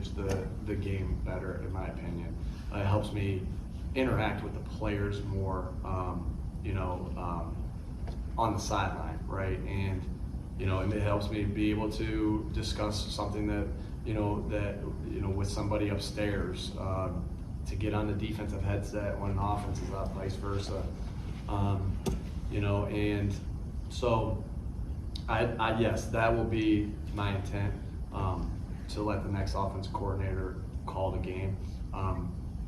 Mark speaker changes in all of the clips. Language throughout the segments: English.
Speaker 1: manage the game better, in my opinion. It helps me interact with the players more, on the sideline, right? And it helps me be able to discuss something that with somebody upstairs, to get on the defensive headset when an offense is up, vice versa. And so yes, that will be my intent, to let the next offense coordinator call the game.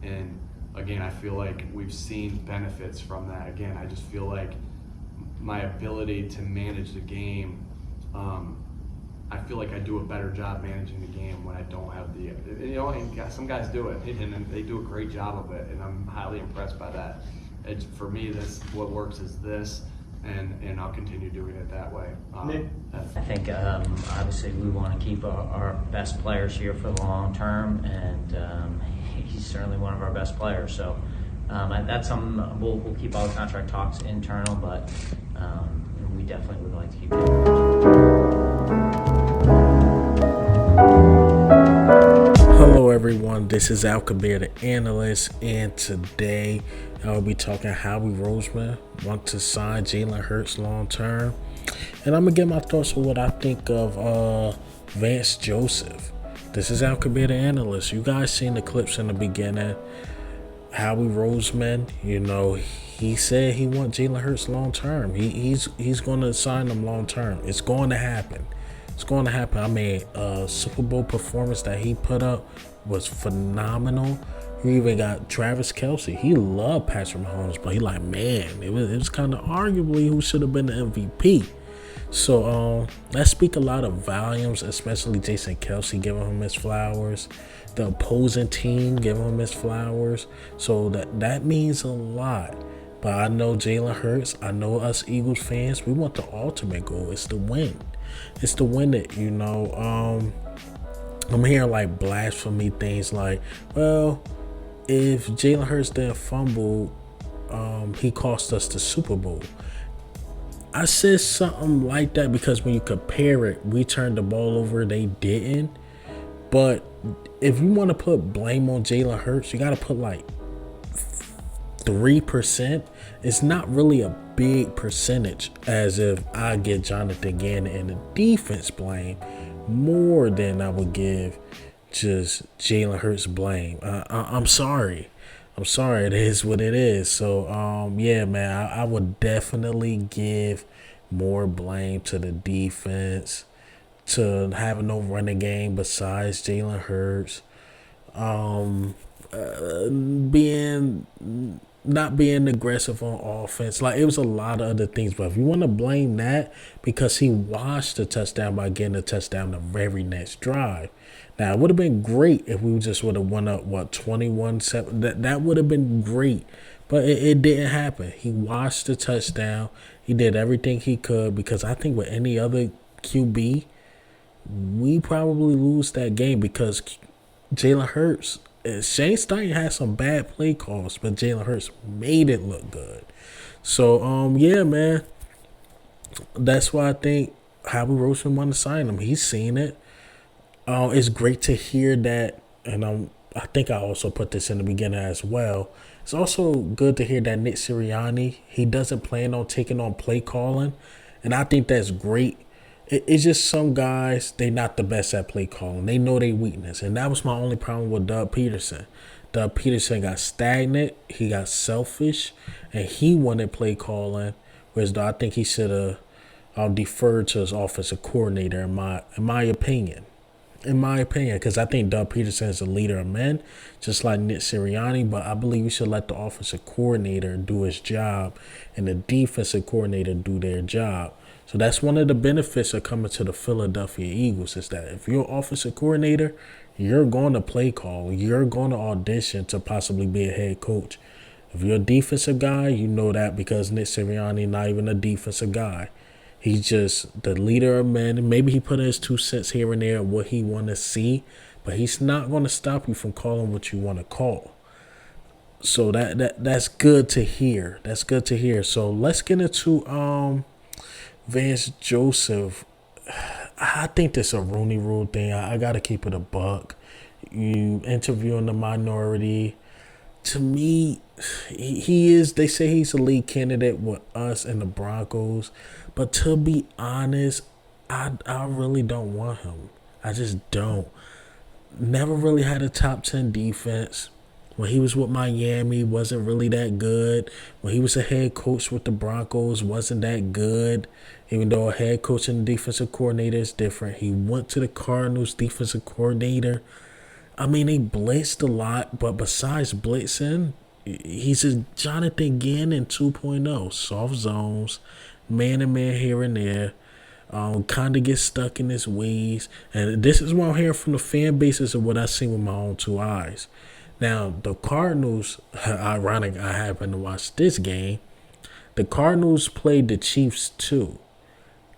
Speaker 1: And again, I feel like we've seen benefits from that. Again, I just feel like my ability to manage the game, I feel like I do a better job managing the game when I don't have and some guys do it, and they do a great job of it, and I'm highly impressed by that. For me, what works is this, and I'll continue doing it that way.
Speaker 2: I think obviously we want to keep our best players here for the long term, and he's certainly one of our best players. So that's something we'll keep all the contract talks internal, but we definitely would like to keep it.
Speaker 3: Hello everyone, this is Al Kabir, the analyst, and today I'll be talking Howie Roseman want to sign Jalen Hurts long term, and I'm gonna get my thoughts on what I think of Vance Joseph. This is Al Kabir, the analyst. You guys seen the clips in the beginning. Howie Roseman, he said he wants Jalen Hurts long term. He's going to sign him long term. It's going to happen. It's going to happen. I mean, Super Bowl performance that he put up was phenomenal. He even got Travis Kelce. He loved Patrick Mahomes, but he like, man, it was kind of arguably who should have been the MVP. So that speak a lot of volumes, especially Jason Kelce giving him his flowers, the opposing team giving him his flowers. So that means a lot. But I know Jalen Hurts, I know us Eagles fans, we want the ultimate goal. It's to win. It's to win it, I'm hearing like blasphemy things like, well, if Jalen Hurts didn't fumble, he cost us the Super Bowl. I said something like that because when you compare it, we turned the ball over, they didn't. But if you want to put blame on Jalen Hurts, you got to put like 3%. It's not really a big percentage, as if I give Jonathan Gannon and the defense blame more than I would give just Jalen Hurts blame. I'm sorry. It is what it is. So, yeah, man, I would definitely give more blame to the defense, to having no running game besides Jalen Hurts, not being aggressive on offense. Like, it was a lot of other things. But if you want to blame that because he watched the touchdown by getting a touchdown the very next drive. Now, it would have been great if we just would have won up, 21-7. That would have been great. But it didn't happen. He watched the touchdown. He did everything he could, because I think with any other QB, we probably lose that game because Jalen Hurts, Shane Steichen had some bad play calls, but Jalen Hurts made it look good. So, yeah, man, that's why I think Howie Roseman want to sign him. He's seen it. It's great to hear that, and I think I also put this in the beginning as well. It's also good to hear that Nick Sirianni, he doesn't plan on taking on play calling, and I think that's great. It's just some guys, they not the best at play calling. They know their weakness, and that was my only problem with Doug Peterson. Doug Peterson got stagnant, he got selfish, and he wanted play calling, whereas I think he should have deferred to his offensive coordinator, in my opinion. Because I think Doug Peterson is a leader of men, just like Nick Sirianni, but I believe we should let the offensive coordinator do his job and the defensive coordinator do their job. So that's one of the benefits of coming to the Philadelphia Eagles, is that if you're an offensive coordinator, you're going to play call. You're going to audition to possibly be a head coach. If you're a defensive guy, you know that because Nick Sirianni not even a defensive guy. He's just the leader of men. Maybe he put in his 2 cents here and there of what he want to see, but he's not going to stop you from calling what you want to call. So that's good to hear. That's good to hear. So let's get into Vance Joseph. I think this a Rooney Rule thing. I got to keep it a buck. You interviewing the minority. To me, he is. They say he's a lead candidate with us and the Broncos, but to be honest, I really don't want him. I just don't. Never really had a top 10 defense. When he was with Miami, wasn't really that good. When he was a head coach with the Broncos, wasn't that good. Even though a head coach and defensive coordinator is different. He went to the Cardinals defensive coordinator. I mean, they blitzed a lot, but besides blitzing, he's a Jonathan Gannon 2.0. Soft zones, man-to-man here and there. Kind of gets stuck in his ways. And this is what I'm hearing from the fan bases of what I've seen with my own two eyes. Now, the Cardinals, ironic, I happened to watch this game. The Cardinals played the Chiefs too.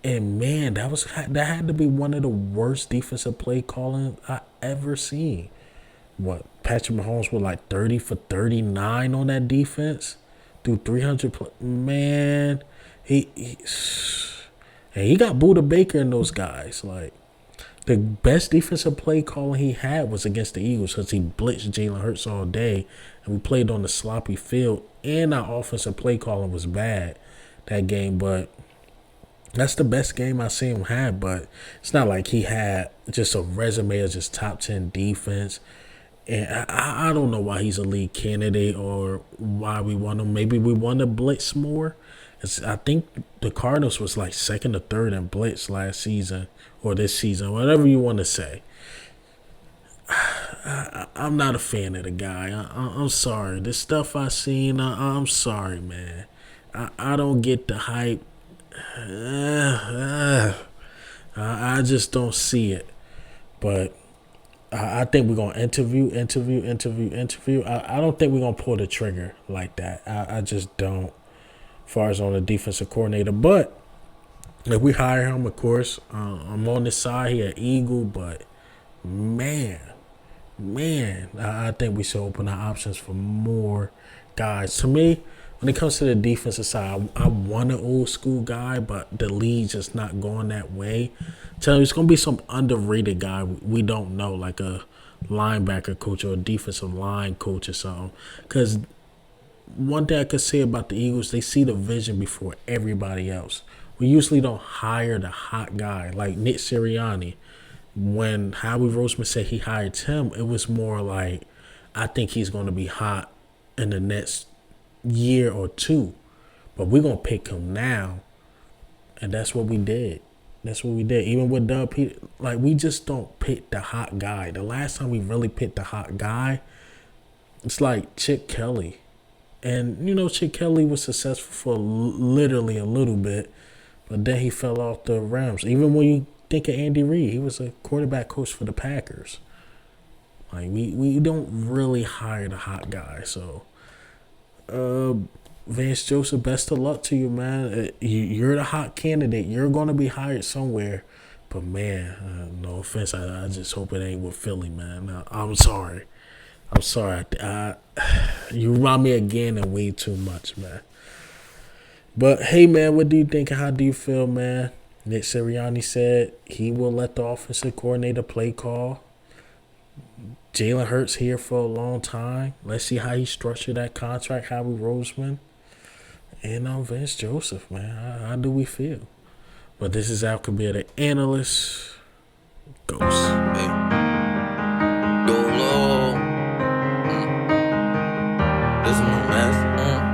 Speaker 3: And man, that had to be one of the worst defensive play calling I ever seen. What, Patrick Mahomes was like 30 for 39 on that defense? Through 300 man, he got Buda Baker and those guys. Like, the best defensive play calling he had was against the Eagles because he blitzed Jalen Hurts all day, and we played on the sloppy field, and our offensive play calling was bad that game. But that's the best game I've seen him have. But it's not like he had just a resume of just top 10 defense. And I don't know why he's a lead candidate or why we want him. Maybe we want to blitz more. I think the Cardinals was like second or third in blitz last season or this season, whatever you want to say. I'm not a fan of the guy. I'm sorry. The stuff I seen, I'm sorry, man. I don't get the hype. I just don't see it. But I think we're going to interview. I don't think we're going to pull the trigger like that. I just don't. As far as on the defensive coordinator. But if we hire him, of course, I'm on this side here, Eagle. But man, I think we should open our options for more guys. To me, when it comes to the defensive side, I want an old school guy, but the league's just not going that way. Tell you, it's going to be some underrated guy we don't know, like a linebacker coach or a defensive line coach or something. Because one thing I could say about the Eagles, they see the vision before everybody else. We usually don't hire the hot guy like Nick Sirianni. When Howie Roseman said he hired him, it was more like, I think he's going to be hot in the next year or two. But we're going to pick him now. And that's what we did. Even with Doug Peter, like, we just don't pick the hot guy. The last time we really picked the hot guy, it's like Chip Kelly. And, Chip Kelly was successful for literally a little bit, but then he fell off the Rams. Even when you think of Andy Reid, he was a quarterback coach for the Packers. Like, we don't really hire the hot guy. So, Vance Joseph, best of luck to you, man. You're the hot candidate. You're going to be hired somewhere. But, man, no offense. I just hope it ain't with Philly, man. I'm sorry. You remind me again of way too much, man. But, hey, man, what do you think? How do you feel, man? Nick Sirianni said he will let the offensive coordinator play call. Jalen Hurts here for a long time. Let's see how he structured that contract, Howie Roseman. And Vance Joseph, man. How do we feel? But this is Al Kabir, the analyst. Ghost.
Speaker 4: Hey. YOLO. This is my master.